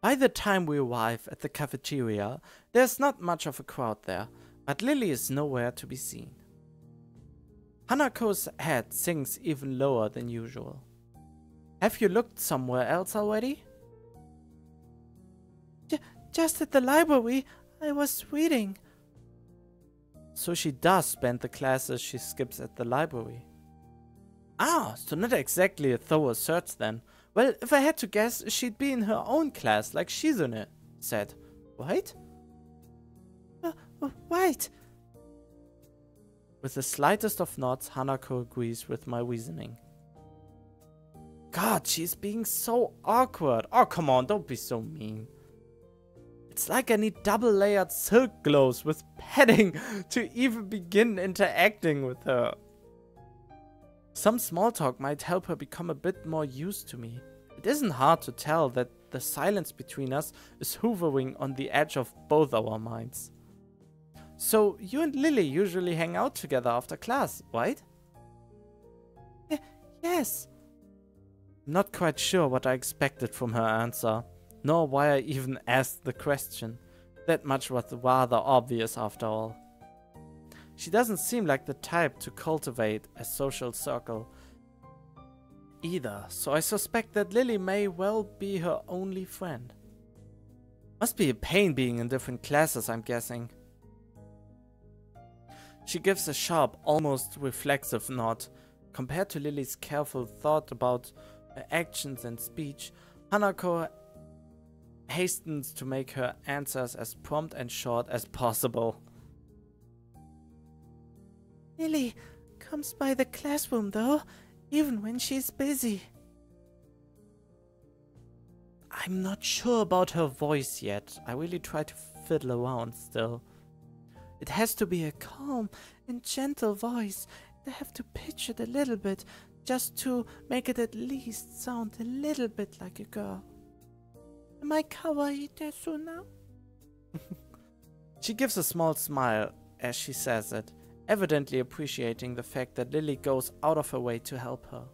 By the time we arrive at the cafeteria, there's not much of a crowd there, but Lily is nowhere to be seen. Hanako's head sinks even lower than usual. Have you looked somewhere else already? Just at the library. I was reading. So she does spend the classes she skips at the library. Ah, so not exactly a thorough search then. Well, if I had to guess, she'd be in her own class, like Shizune said. Right? Right. With the slightest of nods, Hanako agrees with my reasoning. God, she's being so awkward. Oh, come on, don't be so mean. It's like I need double-layered silk gloves with padding to even begin interacting with her. Some small talk might help her become a bit more used to me. It isn't hard to tell that the silence between us is hovering on the edge of both our minds. So, you and Lily usually hang out together after class, right? Yes. I'm not quite sure what I expected from her answer, nor why I even asked the question. That much was rather obvious after all. She doesn't seem like the type to cultivate a social circle either, so I suspect that Lily may well be her only friend. Must be a pain being in different classes, I'm guessing. She gives a sharp, almost reflexive nod. Compared to Lily's careful thought about her actions and speech, Hanako hastens to make her answers as prompt and short as possible. Lily comes by the classroom though, even when she's busy. I'm not sure about her voice yet. I really try to fiddle around still. It has to be a calm and gentle voice. I have to pitch it a little bit, just to make it at least sound a little bit like a girl. Am I kawaii desu now? She gives a small smile as she says it, evidently appreciating the fact that Lily goes out of her way to help her.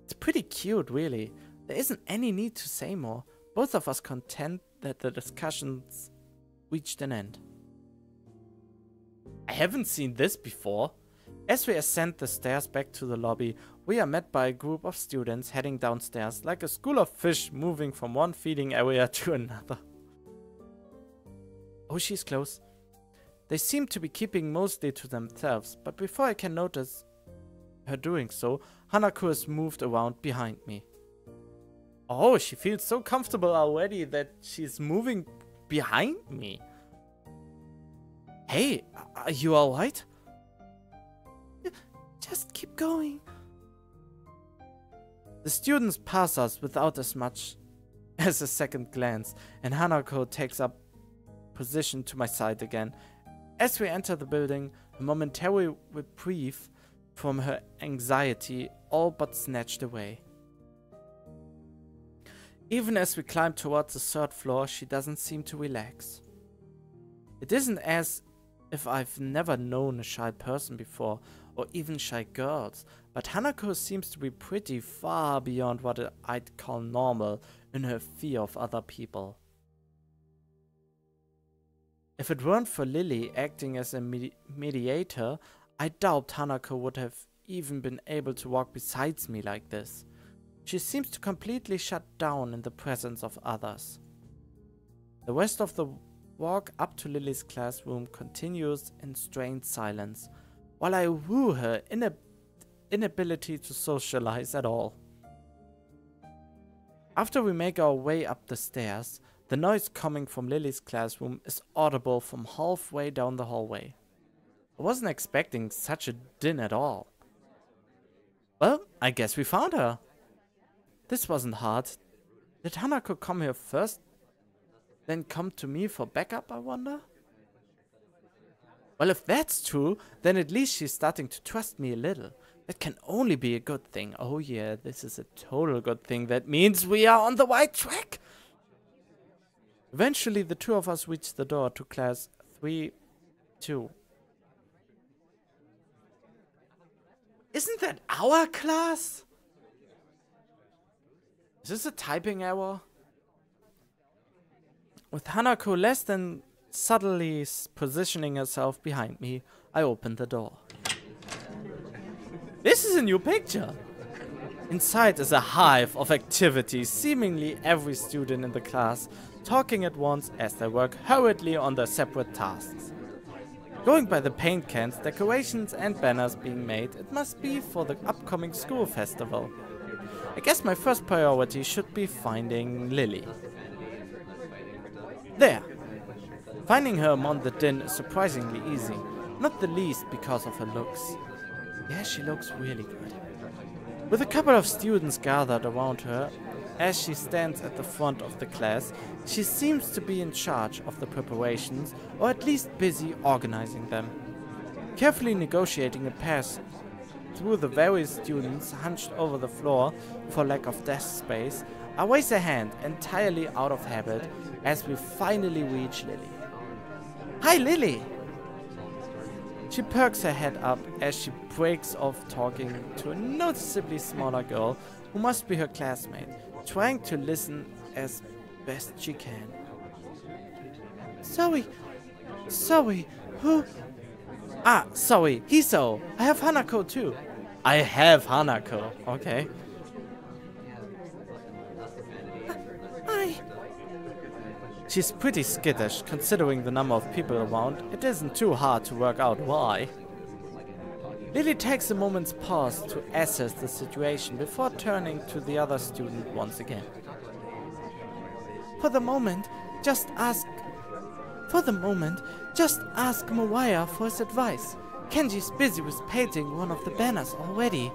It's pretty cute, really. There isn't any need to say more. Both of us content that the discussions reached an end. I haven't seen this before. As we ascend the stairs back to the lobby, we are met by a group of students heading downstairs like a school of fish moving from one feeding area to another. Oh, she's close. They seem to be keeping mostly to themselves, but before I can notice her doing so, Hanako is moved around behind me. Oh, she feels so comfortable already that she's moving behind me. Hey, are you alright? Just keep going. The students pass us without as much as a second glance, and Hanako takes up position to my side again. As we enter the building, a momentary reprieve from her anxiety all but snatched away. Even as we climb towards the third floor, she doesn't seem to relax. It isn't as if I've never known a shy person before, or even shy girls, but Hanako seems to be pretty far beyond what I'd call normal in her fear of other people. If it weren't for Lily acting as a mediator, I doubt Hanako would have even been able to walk beside me like this. She seems to completely shut down in the presence of others. The rest of the walk up to Lily's classroom continues in strained silence, while I woo her inability to socialize at all. After we make our way up the stairs, the noise coming from Lily's classroom is audible from halfway down the hallway. I wasn't expecting such a din at all. Well, I guess we found her. This wasn't hard. Did Hanako come here first, then come to me for backup, I wonder? Well, if that's true, then at least she's starting to trust me a little. That can only be a good thing. Oh yeah, this is a total good thing. That means we are on the right track. Eventually, the two of us reach the door to class 3-2. Isn't that our class? Is this a typing error? With Hanako less than subtly positioning herself behind me, I opened the door. This is a new picture! Inside is a hive of activities, seemingly every student in the class talking at once as they work hurriedly on their separate tasks. Going by the paint cans, decorations and banners being made, it must be for the upcoming school festival. I guess my first priority should be finding Lily. There! Finding her among the din is surprisingly easy, not the least because of her looks. Yeah, she looks really good. With a couple of students gathered around her, as she stands at the front of the class, she seems to be in charge of the preparations, or at least busy organizing them. Carefully negotiating a pass through the various students hunched over the floor for lack of desk space, I raise a hand, entirely out of habit, as we finally reach Lily. Hi, Lily! She perks her head up as she breaks off talking to a noticeably smaller girl who must be her classmate, trying to listen as best she can. Sorry, who? Ah, sorry, Hiso. I have Hanako too. I have Hanako, okay. She's pretty skittish, considering the number of people around. It isn't too hard to work out why. Lily takes a moment's pause to assess the situation before turning to the other student once again. For the moment, just ask Mawaya for his advice. Kenji's busy with painting one of the banners already.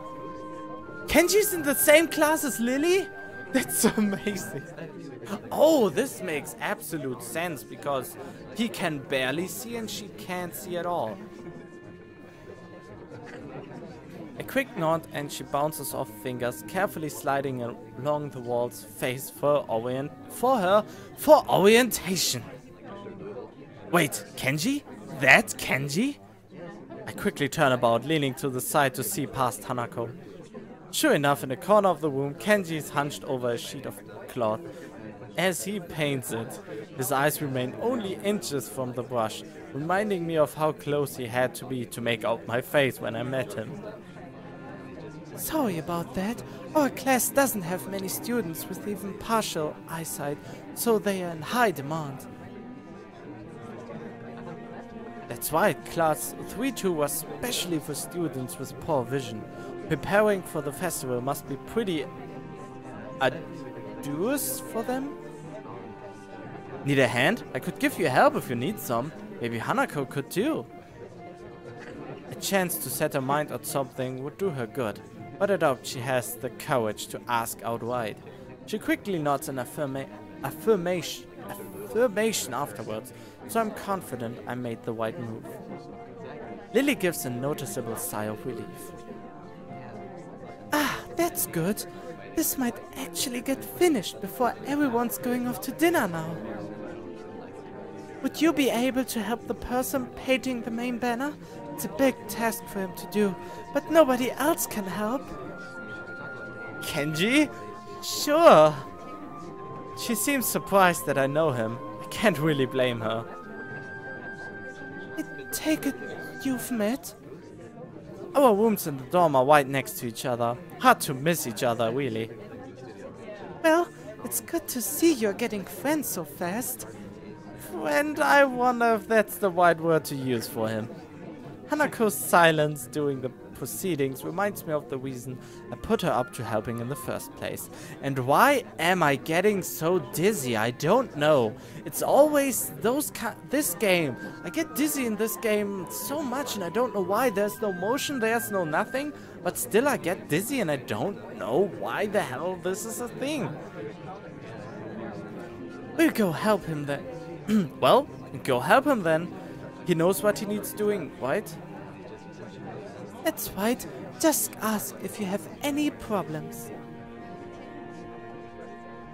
Kenji's in the same class as Lily? That's amazing. Oh, this makes absolute sense because he can barely see and she can't see at all. A quick nod and she bounces off fingers, carefully sliding along the wall's face for orientation. Wait, Kenji? That's Kenji? I quickly turn about, leaning to the side to see past Hanako. Sure enough, in the corner of the room, Kenji is hunched over a sheet of cloth. As he paints it, his eyes remain only inches from the brush, reminding me of how close he had to be to make out my face when I met him. Sorry about that. Our class doesn't have many students with even partial eyesight, so they are in high demand. That's right, class 3-2 was specially for students with poor vision. Preparing for the festival must be pretty arduous for them. Need a hand? I could give you help if you need some. Maybe Hanako could too. A chance to set her mind on something would do her good, but I doubt she has the courage to ask outright. She quickly nods an affirmation afterwards, so I'm confident I made the right move. Lily gives a noticeable sigh of relief. Ah, that's good. This might actually get finished before everyone's going off to dinner now. Would you be able to help the person painting the main banner? It's a big task for him to do, but nobody else can help. Kenji? Sure. She seems surprised that I know him. I can't really blame her. I take it you've met? Our rooms in the dorm are right next to each other. Hard to miss each other, really. Well, it's good to see you're getting friends so fast. Friend, I wonder if that's the right word to use for him. Hanako's silence during the proceedings reminds me of the reason I put her up to helping in the first place. And why am I getting so dizzy? I don't know. It's always this game. I get dizzy in this game so much and I don't know why. There's no motion, there's no nothing, but still I get dizzy and I don't know why the hell this is a thing. We'll go help him then. Well, go help him then. He knows what he needs doing, right? That's right. Just ask if you have any problems.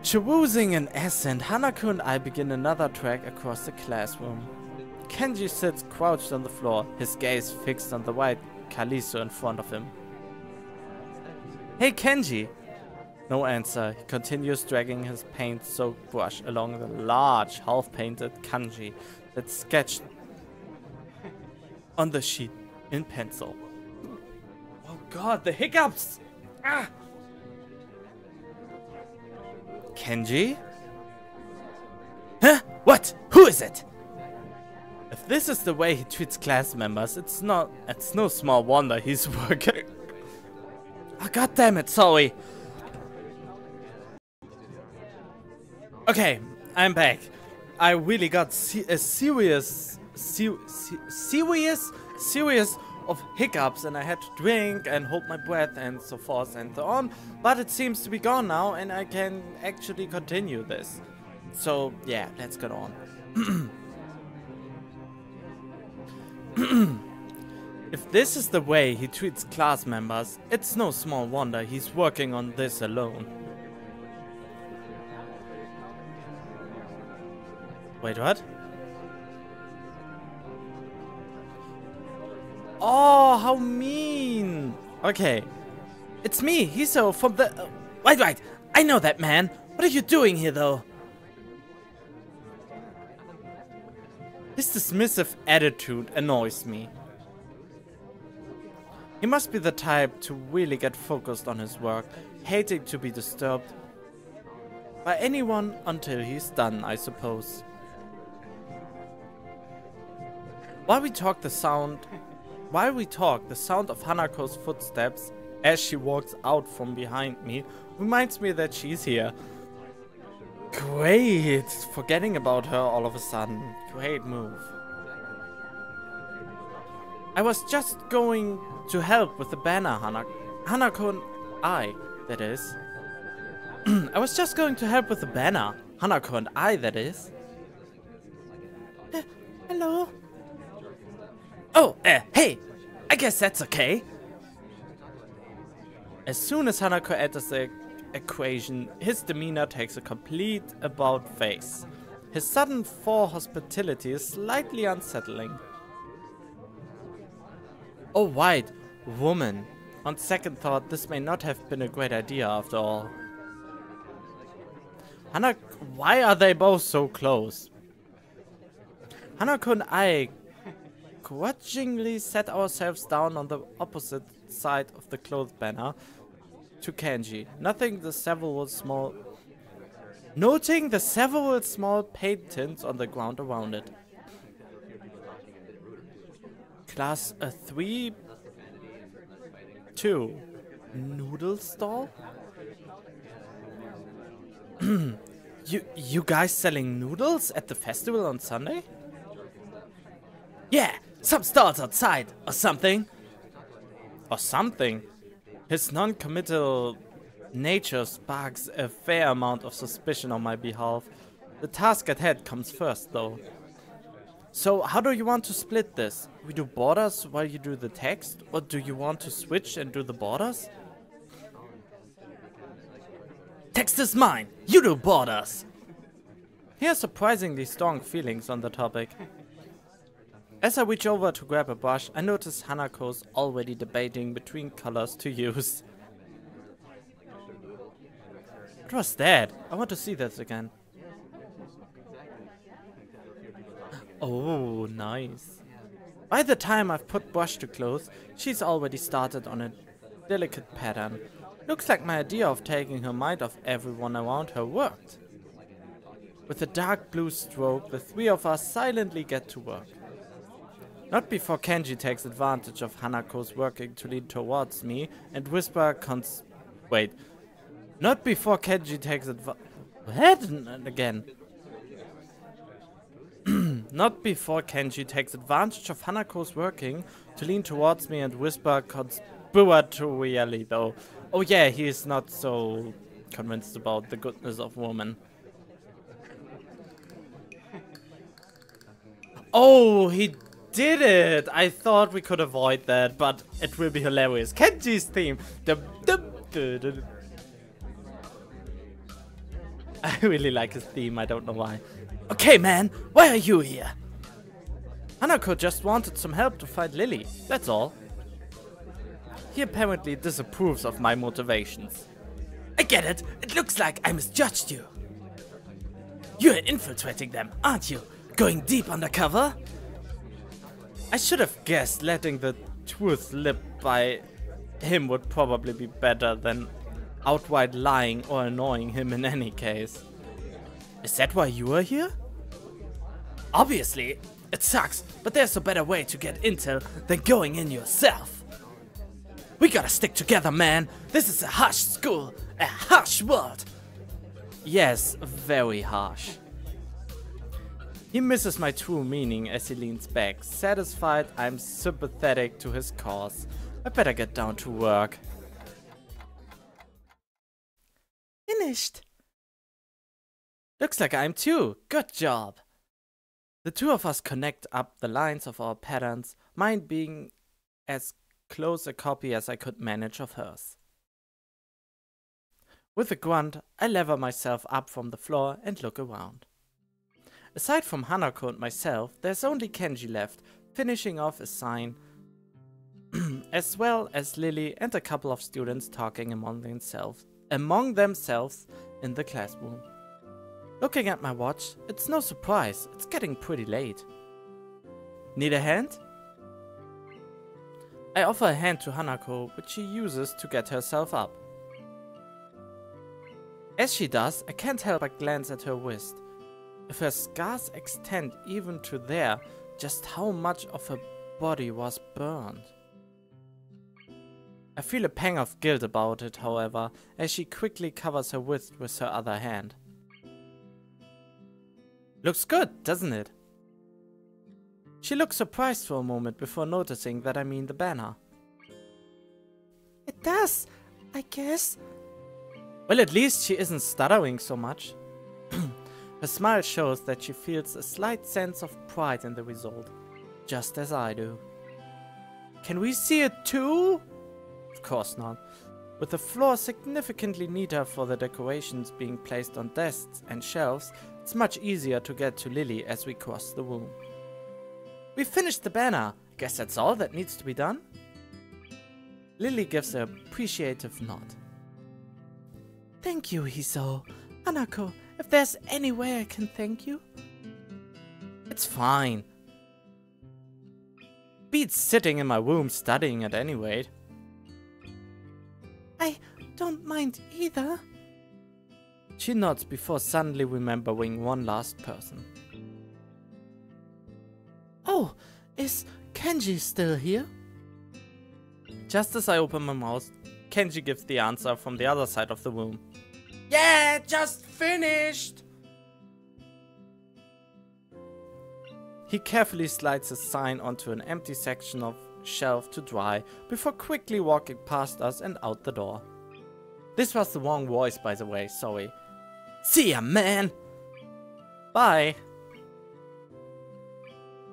Choosing an accent, Hanako and I begin another trek across the classroom. Kenji sits crouched on the floor, his gaze fixed on the white Kaliso in front of him. Hey Kenji! No answer. He continues dragging his paint-soaked brush along the large, half-painted kanji that's sketched on the sheet in pencil. Oh god, the hiccups! Ah! Kenji? Huh? What? Who is it? If this is the way he treats class members, it's no small wonder he's working. Oh, god damn it, sorry. Okay, I'm back. I really got a series of hiccups, and I had to drink and hold my breath and so forth and so on. But it seems to be gone now, and I can actually continue this. So yeah, let's get on. If this is the way he treats class members, it's no small wonder he's working on this alone. Wait, what? Oh, how mean! Okay, it's me, Hiso from the... Wait, I know that man. What are you doing here, though? His dismissive attitude annoys me. He must be the type to really get focused on his work, hating to be disturbed by anyone until he's done, I suppose. While we talk, the sound of Hanako's footsteps as she walks out from behind me reminds me that she's here. Great! Forgetting about her all of a sudden. Great move. I was just going to help with the banner, Hanako and I, that is. I was just going to help with the banner. Hanako and I, that is. Hello? Oh, hey! I guess that's okay. As soon as Hanako enters the equation, his demeanor takes a complete about face. His sudden hospitality is slightly unsettling. Oh, right, woman. On second thought, this may not have been a great idea after all. Hanako, why are they both so close? Hanako and I grudgingly set ourselves down on the opposite side of the clothes banner to Kenji, noting the several small paint tints on the ground around it. Class 3-2 noodle stall? You guys selling noodles at the festival on Sunday? Yeah, some stalls outside or something. His non-committal nature sparks a fair amount of suspicion on my behalf. The task at hand comes first, though. So, how do you want to split this? We do borders while you do the text? Or do you want to switch and do the borders? Text is mine! You do borders! He has surprisingly strong feelings on the topic. As I reach over to grab a brush, I notice Hanako's already debating between colors to use. What was that? I want to see this again. Oh, nice. By the time I've put brush to clothes, she's already started on a delicate pattern. Looks like my idea of taking her mind off everyone around her worked. With a dark blue stroke, the three of us silently get to work. Not before Kenji takes advantage of Hanako's working to lean towards me and whisper Not before Kenji takes Not before Kenji takes advantage of Hanako's working to lean towards me and whisper conspiratorially, though. Oh yeah, he is not so convinced about the goodness of woman. Oh, he did it! I thought we could avoid that, but it will be hilarious. Kenji's theme! I really like his theme, I don't know why. Okay, man, why are you here? Hanako just wanted some help to find Lily, that's all. He apparently disapproves of my motivations. I I get it. It looks like I misjudged you. You're infiltrating them, aren't you? Going deep undercover? I should have guessed letting the truth slip by him would probably be better than outright lying or annoying him in any case. Is that why you are here? Obviously, it sucks, but there's a better way to get intel than going in yourself. We gotta stick together, man. This is a harsh school, a harsh world. Yes, very harsh. He misses my true meaning as he leans back, satisfied I'm sympathetic to his cause. I better get down to work. Finished. Looks like I'm too. Good job. The two of us connect up the lines of our patterns, mine being as close a copy as I could manage of hers. With a grunt, I lever myself up from the floor and look around. Aside from Hanako and myself, there's only Kenji left, finishing off a sign, as well as Lily and a couple of students talking among themselves in the classroom. Looking at my watch, it's no surprise, it's getting pretty late. Need a hand? I offer a hand to Hanako, which she uses to get herself up. As she does, I can't help but glance at her wrist. If her scars extend even to there, just how much of her body was burned. I feel a pang of guilt about it, however, as she quickly covers her wrist with her other hand. Looks good, doesn't it? She looks surprised for a moment before noticing that I mean the banner. It does, I guess. Well, at least she isn't stuttering so much. Her smile shows that she feels a slight sense of pride in the result, just as I do. Can we see it too? Of course not. With the floor significantly neater for the decorations being placed on desks and shelves, it's much easier to get to Lily as we cross the room. We finished the banner. Guess that's all that needs to be done? Lily gives an appreciative nod. Thank you, Hiso. Hanako, if there's any way I can thank you? It's fine. Beats sitting in my room studying at any rate. I don't mind either. She nods before suddenly remembering one last person. Oh, is Kenji still here? Just as I open my mouth, Kenji gives the answer from the other side of the room. Yeah, just finished! He carefully slides a sign onto an empty section of shelf to dry before quickly walking past us and out the door. This was the wrong voice, by the way, sorry. See ya, man! Bye!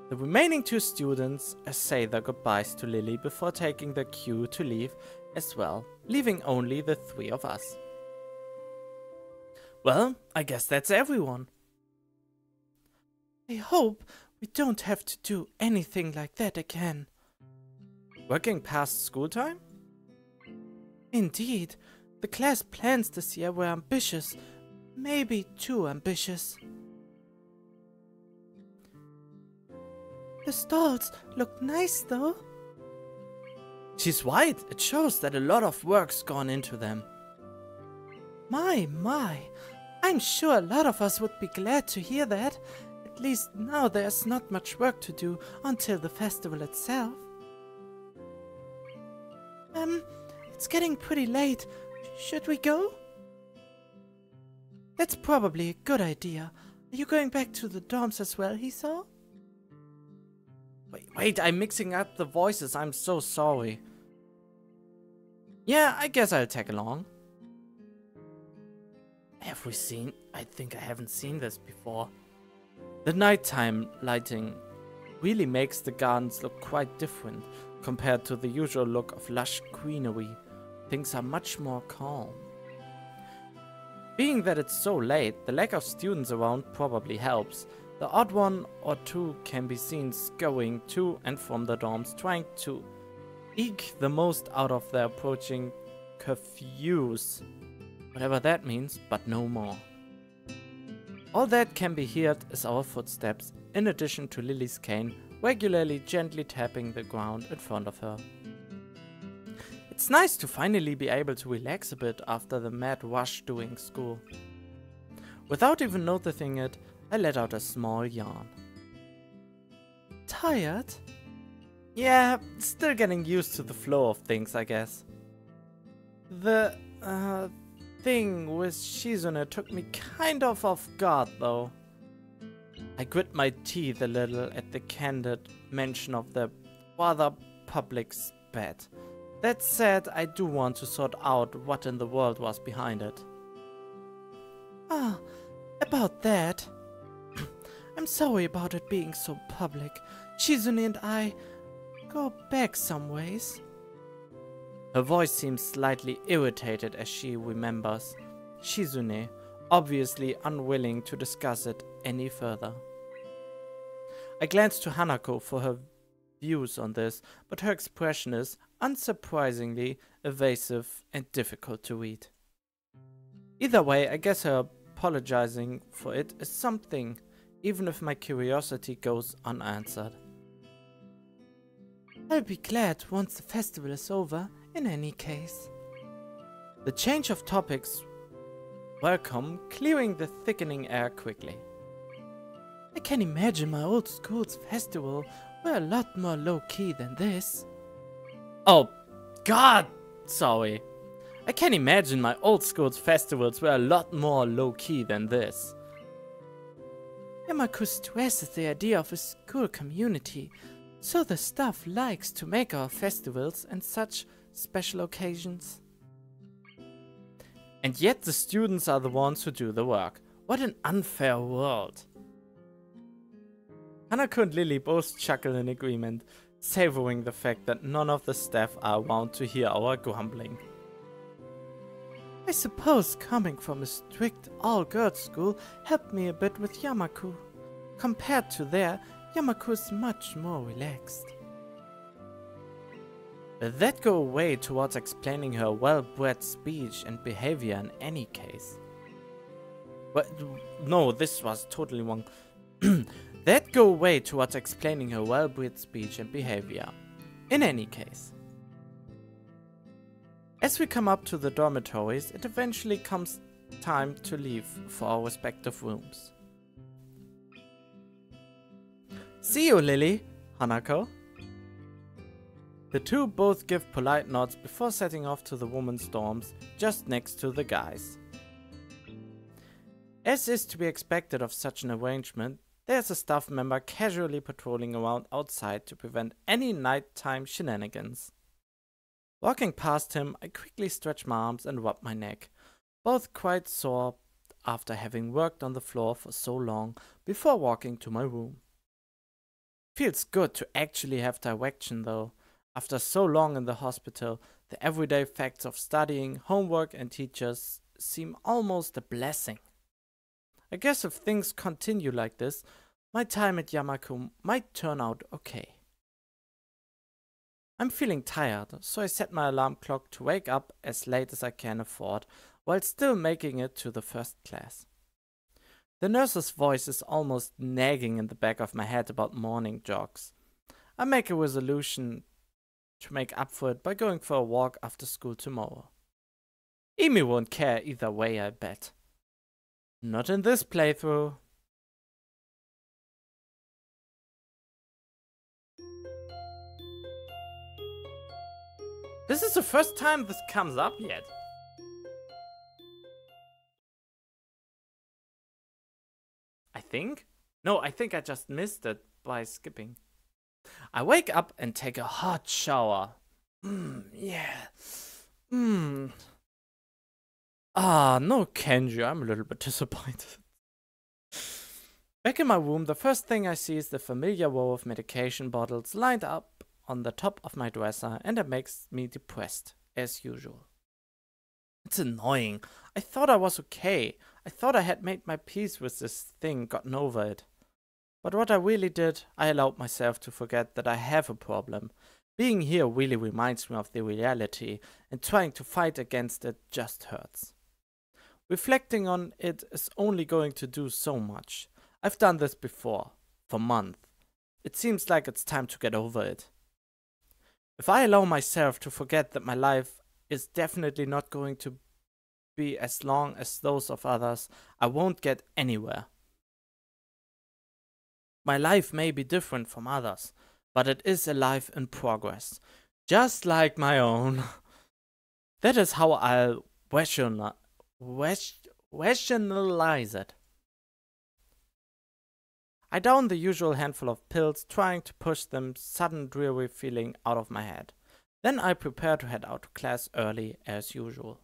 The remaining two students say their goodbyes to Lily before taking their cue to leave as well, leaving only the three of us. Well, I guess that's everyone. I hope we don't have to do anything like that again. Working past school time? Indeed, the class plans this year were ambitious, maybe too ambitious. The stalls look nice though. She's right, it shows that a lot of work's gone into them. My, I'm sure a lot of us would be glad to hear that. At least now there's not much work to do until the festival itself. It's getting pretty late. Should we go? That's probably a good idea. Are you going back to the dorms as well, Hiso? Wait, I'm mixing up the voices. I'm so sorry. Yeah, I guess I'll tag along. Have we seen? I think I haven't seen this before. The nighttime lighting really makes the gardens look quite different compared to the usual look of lush greenery. Things are much more calm. Being that it's so late, the lack of students around probably helps. The odd one or two can be seen scurrying to and from the dorms, trying to eke the most out of their approaching curfews. Whatever that means, but no more. All that can be heard is our footsteps, in addition to Lily's cane regularly gently tapping the ground in front of her. It's nice to finally be able to relax a bit after the mad rush doing school. Without even noticing it, I let out a small yawn. Tired? Yeah, still getting used to the flow of things, I guess. The, thing with Shizune took me kind of off guard, though. I grit my teeth a little at the candid mention of the rather public spat. That said, I do want to sort out what in the world was behind it. Ah, about that. I'm sorry about it being so public. Shizune and I go back some ways. Her voice seems slightly irritated as she remembers. Shizune, obviously unwilling to discuss it any further. I glance to Hanako for her views on this, but her expression is, unsurprisingly, evasive and difficult to read. Either way, I guess her apologizing for it is something, even if my curiosity goes unanswered. I'll be glad once the festival is over, in any case. The change of topics welcome, clearing the thickening air quickly. I can imagine my old school's festival were a lot more low-key than this. Oh, God! Sorry. I can imagine my old school's festivals were a lot more low-key than this. Yamaku stresses the idea of a school community, so the staff likes to make our festivals and such special occasions. And yet the students are the ones who do the work. What an unfair world. Hanako and Lily both chuckle in agreement, savoring the fact that none of the staff are around to hear our grumbling. I suppose coming from a strict all-girls school helped me a bit with Yamaku. Compared to there, Yamaku is much more relaxed. But that go away towards explaining her well-bred speech and behavior in any case. But no, this was totally wrong. That go away towards explaining her well-bred speech and behavior. In any case. As we come up to the dormitories, it eventually comes time to leave for our respective rooms. See you, Lily, Hanako. The two both give polite nods before setting off to the women's dorms, just next to the guys. As is to be expected of such an arrangement, there's a staff member casually patrolling around outside to prevent any nighttime shenanigans. Walking past him, I quickly stretch my arms and rub my neck, both quite sore after having worked on the floor for so long before walking to my room. Feels good to actually have direction though. After so long in the hospital, the everyday facts of studying, homework and teachers seem almost a blessing. I guess if things continue like this, my time at Yamaku might turn out okay. I'm feeling tired, so I set my alarm clock to wake up as late as I can afford, while still making it to the first class. The nurse's voice is almost nagging in the back of my head about morning jogs. I make a resolution to make up for it by going for a walk after school tomorrow. Emi won't care either way, I bet. Not in this playthrough. This is the first time this comes up yet. I think? No, I think I just missed it by skipping. I wake up and take a hot shower. Yeah. Ah, no Kenji, I'm a little bit disappointed. Back in my room, the first thing I see is the familiar row of medication bottles lined up on the top of my dresser, and it makes me depressed, as usual. It's annoying. I thought I was okay. I thought I had made my peace with this thing, gotten over it. But what I really did, I allowed myself to forget that I have a problem. Being here really reminds me of the reality, and trying to fight against it just hurts. Reflecting on it is only going to do so much. I've done this before, for months. It seems like it's time to get over it. If I allow myself to forget that my life is definitely not going to be as long as those of others, I won't get anywhere. My life may be different from others, but it is a life in progress, just like my own. That is how I'll rationalize it. I down the usual handful of pills, trying to push the sudden dreary feeling out of my head. Then I prepare to head out to class early as usual.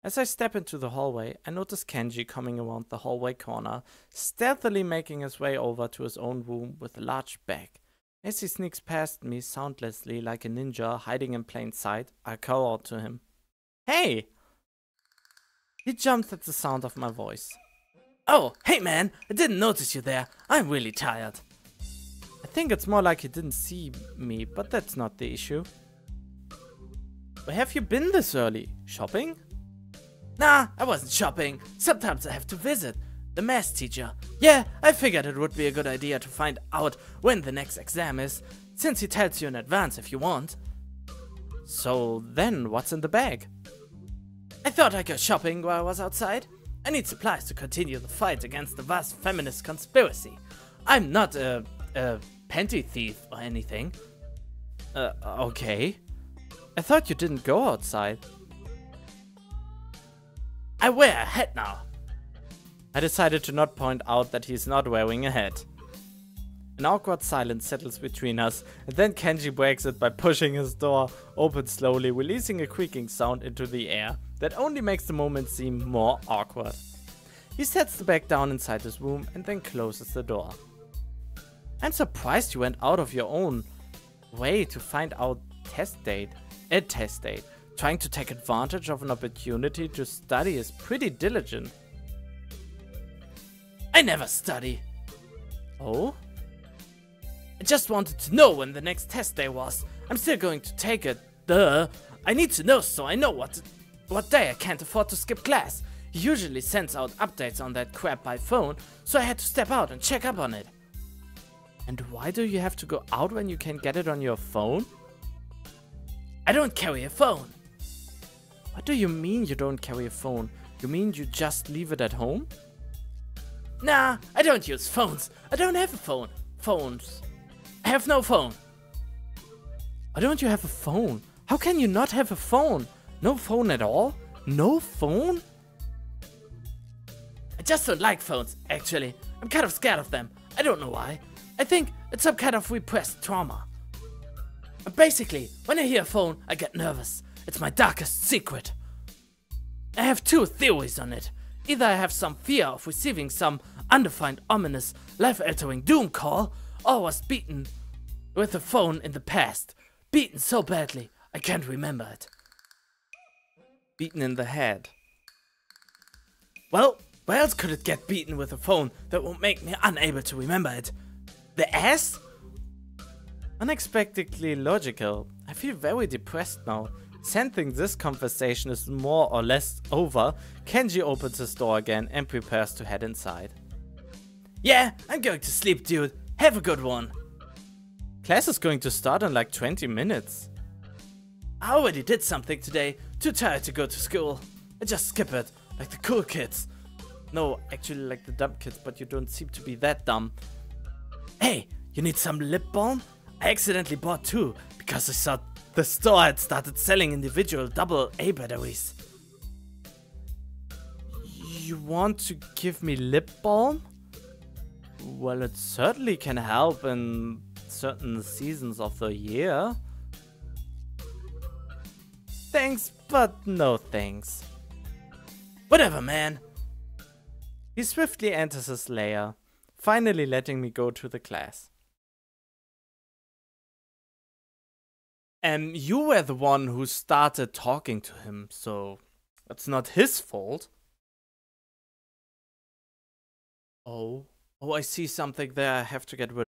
As I step into the hallway, I notice Kenji coming around the hallway corner, stealthily making his way over to his own room with a large bag. As he sneaks past me soundlessly like a ninja hiding in plain sight, I call out to him. "Hey!" He jumps at the sound of my voice. "Oh, hey man, I didn't notice you there. I'm really tired." I think it's more like he didn't see me, but that's not the issue. "Where have you been this early? Shopping?" "Nah, I wasn't shopping. Sometimes I have to visit the math teacher. Yeah, I figured it would be a good idea to find out when the next exam is, since he tells you in advance if you want." "So then, what's in the bag?" "I thought I'd go shopping while I was outside. I need supplies to continue the fight against the vast feminist conspiracy. I'm not a panty thief or anything." Okay. I thought you didn't go outside." "I wear a hat now." I decided to not point out that he's not wearing a hat. An awkward silence settles between us, and then Kenji breaks it by pushing his door open slowly, releasing a creaking sound into the air that only makes the moment seem more awkward. He sets the bag down inside his room and then closes the door. "I'm surprised you went out of your own way to find out a test date. Trying to take advantage of an opportunity to study is pretty diligent." "I never study." "Oh?" "I just wanted to know when the next test day was. I'm still going to take it. Duh. I need to know so I know what day I can't afford to skip class. He usually sends out updates on that crap by phone, so I had to step out and check up on it." "And why do you have to go out when you can get it on your phone?" "I don't carry a phone." "What do you mean you don't carry a phone? You mean you just leave it at home?" "Nah, I don't use phones. I don't have a phone. I have no phone." "Why don't you have a phone? How can you not have a phone? No phone at all? No phone?" "I just don't like phones, actually. I'm kind of scared of them. I don't know why. I think it's some kind of repressed trauma. Basically, when I hear a phone, I get nervous. It's my darkest secret. I have two theories on it. Either I have some fear of receiving some undefined, ominous, life-altering doom call, or was beaten with a phone in the past. Beaten so badly, I can't remember it." Beaten in the head. "Well, where else could it get beaten with a phone that would make me unable to remember it? The ass?" Unexpectedly logical. I feel very depressed now. Sensing this conversation is more or less over, Kenji opens his door again and prepares to head inside. "Yeah, I'm going to sleep, dude. Have a good one." "Class is going to start in like 20 minutes. "I already did something today. Too tired to go to school. I just skip it, like the cool kids. No, actually like the dumb kids, but you don't seem to be that dumb. Hey, you need some lip balm? I accidentally bought two because I saw the store had started selling individual AA batteries." "You want to give me lip balm?" "Well, it certainly can help in certain seasons of the year." "Thanks, but no thanks." "Whatever, man." He swiftly enters his lair, finally letting me go to the class. You were the one who started talking to him, so it's not his fault. Oh, I see something there I have to get rid of.